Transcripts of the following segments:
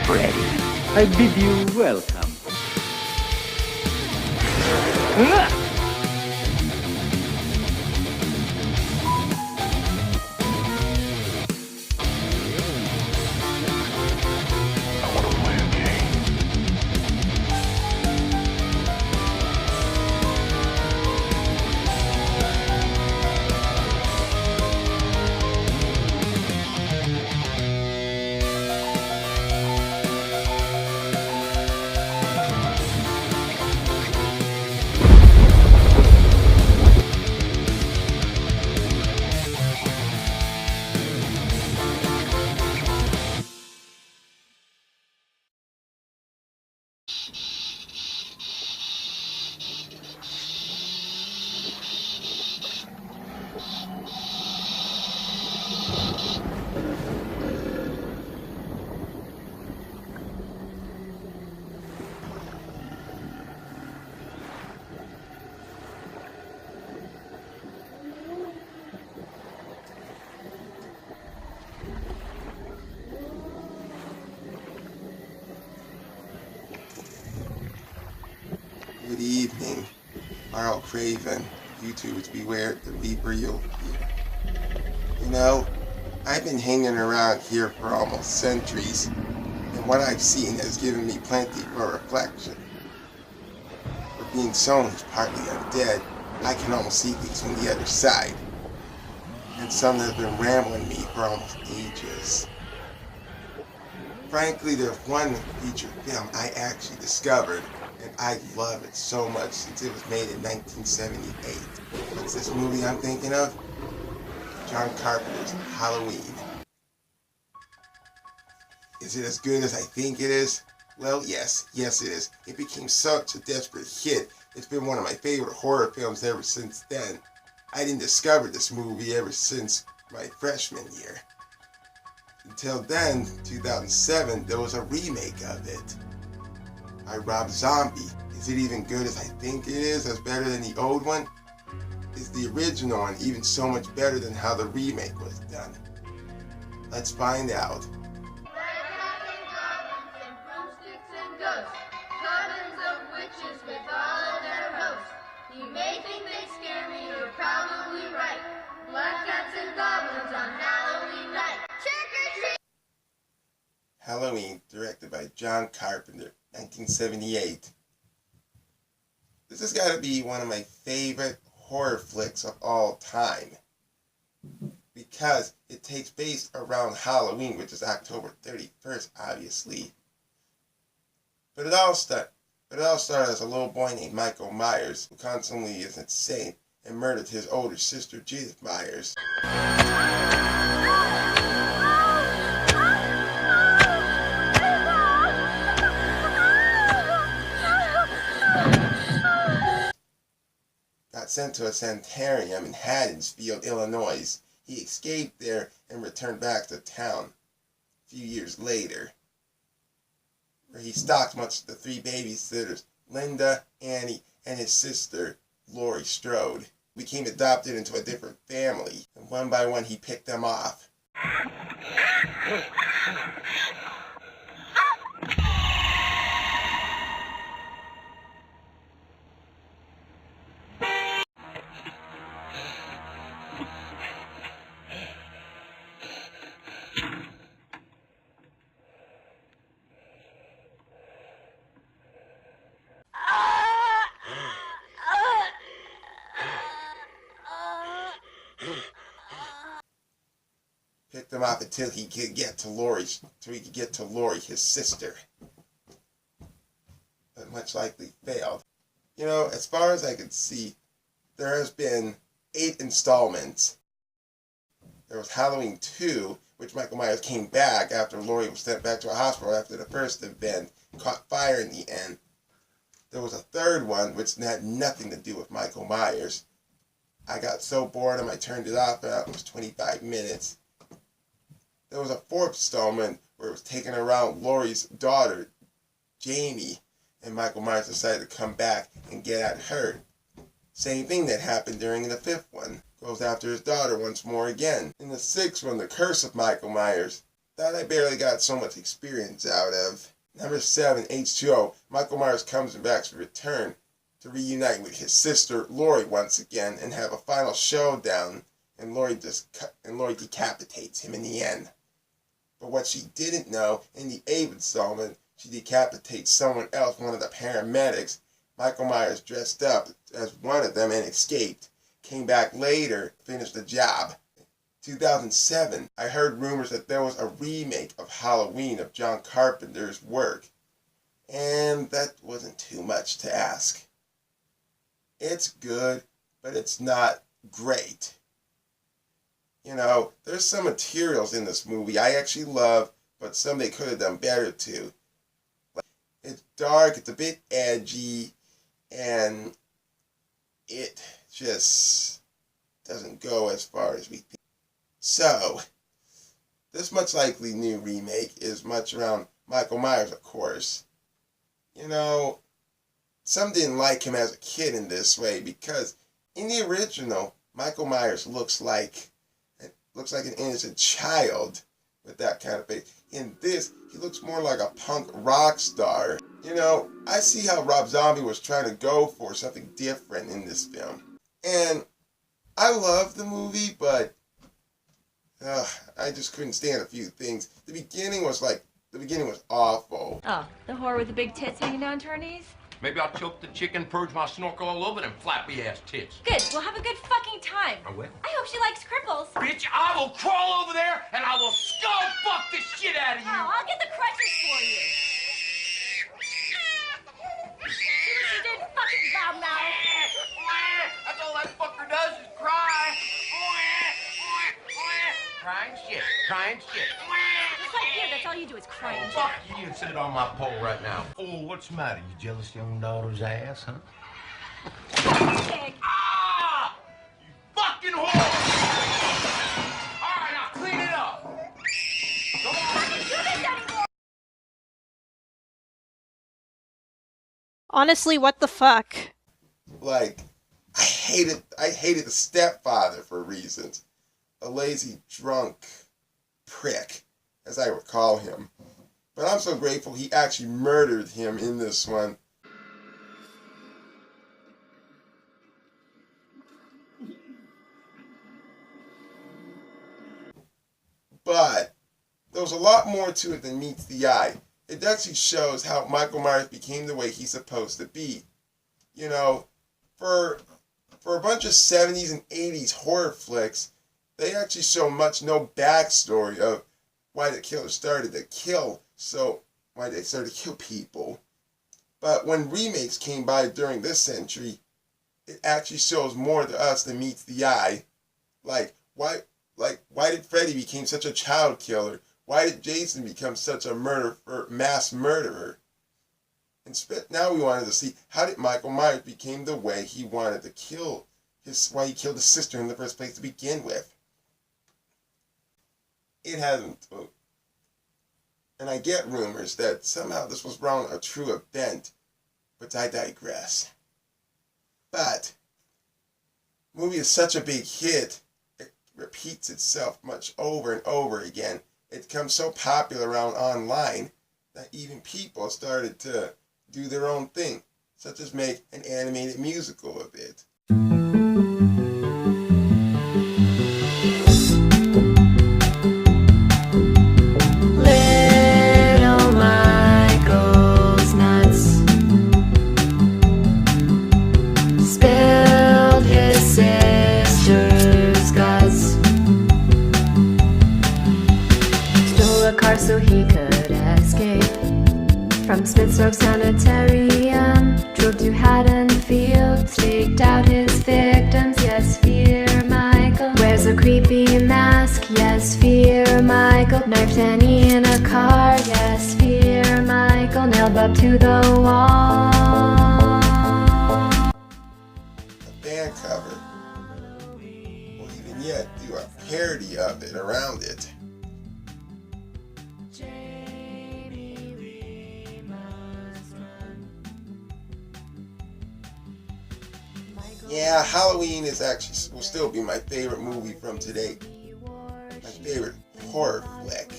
Freddy, I bid you welcome. Good evening, Craven. YouTubers beware, the Reaper you'll hear. You know, I've been hanging around here for almost centuries, and what I've seen has given me plenty for reflection. For being someone who's partly undead, I can almost see things from the other side, and some that have been rambling me for almost ages. Frankly, there's one feature film I actually discovered, and I love it so much since it was made in 1978. What's this movie I'm thinking of? John Carpenter's Halloween. Is it as good as I think it is? Well, yes it is. It became such a desperate hit, it's been one of my favorite horror films ever since then. I didn't discover this movie ever since my freshman year. Until then, 2007, there was a remake of it by Rob Zombie. Is it even good as I think it is? As better than the old one? Is the original one even so much better than how the remake was done? Let's find out. You may think they scare me, you're probably right. Black cats and goblins on Halloween night. Trick or treat! Halloween, directed by John Carpenter, 1978. This has got to be one of my favorite horror flicks of all time, because it takes place around Halloween, which is October 31st, obviously. But it all started as a little boy named Michael Myers, who constantly is insane and murdered his older sister, Judith Myers. Got sent to a sanitarium in Haddonfield, Illinois. He escaped there and returned back to town a few years later, where he stalked much of the three babysitters, Linda, Annie, and his sister, Laurie Strode. Became adopted into a different family, and one by one he picked them off. Picked them off until he could get to Laurie, his sister. But much likely failed. You know, as far as I could see, there has been 8 installments. There was Halloween 2, which Michael Myers came back after Laurie was sent back to a hospital after the first event, caught fire in the end. There was a third one, which had nothing to do with Michael Myers. I got so bored I turned it off, and it was 25 minutes. There was a 4th installment where it was taken around Laurie's daughter, Jamie, and Michael Myers decided to come back and get at her. Same thing that happened during the 5th one. Goes after his daughter once more again. In the 6th one, The Curse of Michael Myers, that I barely got so much experience out of. Number 7, H2O. Michael Myers comes back to return to reunite with his sister Laurie once again and have a final showdown, and Laurie decapitates him in the end. But what she didn't know, in the 8th installment, she decapitates someone else, one of the paramedics. Michael Myers dressed up as one of them and escaped. Came back later, finished the job. 2007, I heard rumors that there was a remake of Halloween of John Carpenter's work. And that wasn't too much to ask. It's good, but it's not great. You know, there's some materials in this movie I actually love, but some they could have done better too. It's dark, it's a bit edgy, and it just doesn't go as far as we think. So, this much likely new remake is much around Michael Myers, of course. You know, some didn't like him as a kid in this way because in the original, Michael Myers looks like an innocent child with that kind of face. In this, he looks more like a punk rock star. You know, I see how Rob Zombie was trying to go for something different in this film. And I love the movie, but I just couldn't stand a few things. The beginning was awful. Oh, the whore with the big tits hanging down to her knees? Maybe I'll choke the chicken, purge my snorkel all over them flappy-ass tits. Good, we'll have a good fucking time. I will. I hope she likes cripples. Bitch, I will crawl over there and I will skull fuck the shit out of you. Oh, I'll get the crutches for you. See what you did, fucking loudmouth. That's all that fucker does is cry. Crying shit. Just like you, that's all you do is cry and Fuck you and sit it on my pole right now. Oh, what's the matter? You jealous of your own daughter's ass, huh? shit. Ah! You fucking whore! All right, now clean it up. Go on. I can't do this anymore. Honestly, what the fuck? Like, I hated the stepfather for reasons. A lazy, drunk prick, as I would call him. But I'm so grateful he actually murdered him in this one. But there was a lot more to it than meets the eye. It actually shows how Michael Myers became the way he's supposed to be. You know, for a bunch of 70s and 80s horror flicks, they actually show no backstory of why the killer started to kill, why they started to kill people. But when remakes came by during this century, it actually shows more to us than meets the eye. Why did Freddy become such a child killer? Why did Jason become such a mass murderer? And now we wanted to see, how did Michael Myers become the way he wanted to kill why he killed his sister in the first place to begin with? It hasn't. And I get rumors that somehow this was wrong, a true event, but I digress. But, the movie is such a big hit, it repeats itself much over and over again. It becomes so popular around online that even people started to do their own thing, such as make an animated musical of it. Little Michael's nuts spilled his sister's guts, stole a car so he could escape from Smithsburg Sanitarium, drove to Haddonfield, staked out his victims. Yes, fear Michael. Wears a creepy mask. Yes, fear Michael. Knifed Annie in a car. Yes, fear Michael. Nailed Bob to the wall. A band cover, or even yet do a parody of it around it. Yeah, Halloween will still be my favorite movie from today. My favorite horror flick.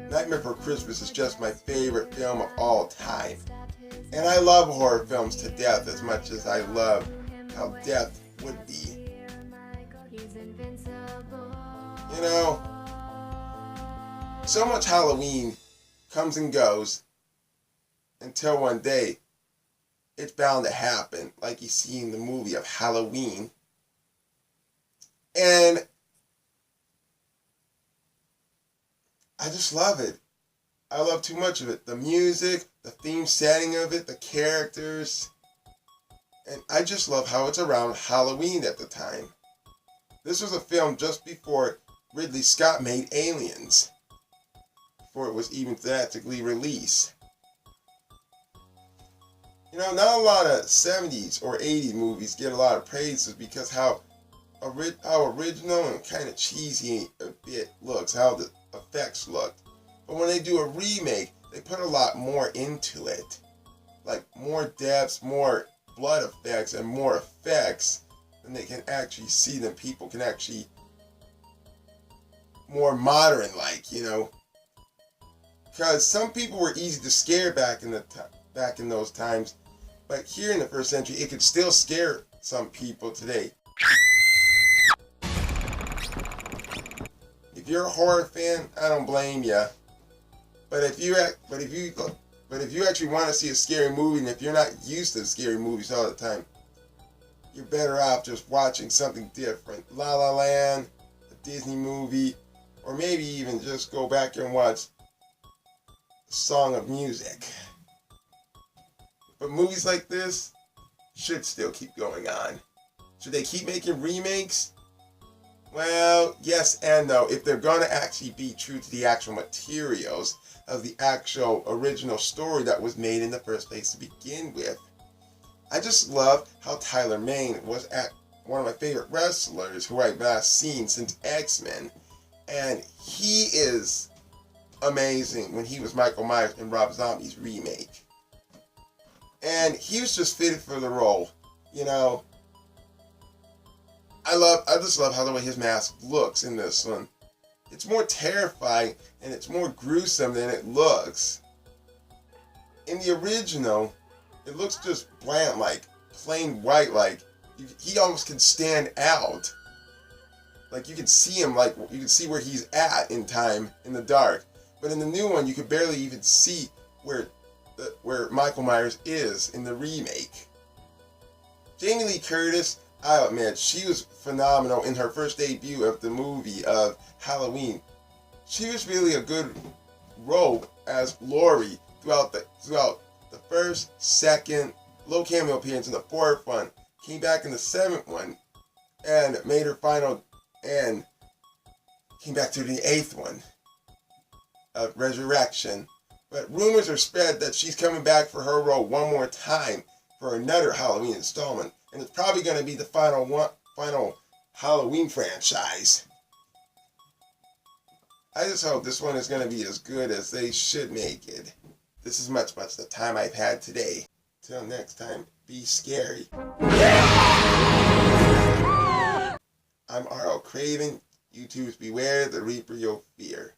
Nightmare Before Christmas is just my favorite film of all time. And I love horror films to death as much as I love how death would be. You know, so much Halloween comes and goes until one day it's bound to happen, like you see in the movie of Halloween. And I just love it. I love too much of it. The music, the theme setting of it, the characters. And I just love how it's around Halloween at the time. This was a film just before Ridley Scott made Aliens, before it was even theatrically released. You know, not a lot of 70s or 80s movies get a lot of praises because how original and kind of cheesy a bit looks, how the effects look. But when they do a remake, they put a lot more into it. Like more depths, more blood effects, and more effects than they can actually see, than people can actually, more modern like, you know. Because some people were easy to scare back in those times, but here in the first century, it could still scare some people today. If you're a horror fan, I don't blame you. But if you actually want to see a scary movie, and if you're not used to scary movies all the time, you're better off just watching something different. La La Land, a Disney movie, or maybe even just go back and watch Song of Music. But movies like this should still keep going on. Should they keep making remakes? Well, yes and no. If they're going to actually be true to the actual materials of the actual original story that was made in the first place to begin with. I just love how Tyler Mane was one of my favorite wrestlers who I've last seen since X-Men. And he is amazing when he was Michael Myers in Rob Zombie's remake. And he was just fitted for the role, you know. I just love how the way his mask looks in this one. It's more terrifying and it's more gruesome than it looks. In the original, it looks just bland, like plain white, like he almost can stand out. Like you can see him, like you can see where he's at in time in the dark. But in the new one, you could barely even see where Michael Myers is in the remake. Jamie Lee Curtis, I'll admit, she was phenomenal in her first debut of the movie of Halloween. She was really a good role as Laurie throughout the first, second, low cameo appearance in the fourth one, came back in the seventh one, and made her final, and came back to the eighth one of Resurrection. But rumors are spread that she's coming back for her role one more time for another Halloween installment. And it's probably going to be the final Halloween franchise. I just hope this one is going to be as good as they should make it. This is much the time I've had today. Till next time, be scary. I'm R.L. Craven. YouTube's beware the Reaper you'll fear.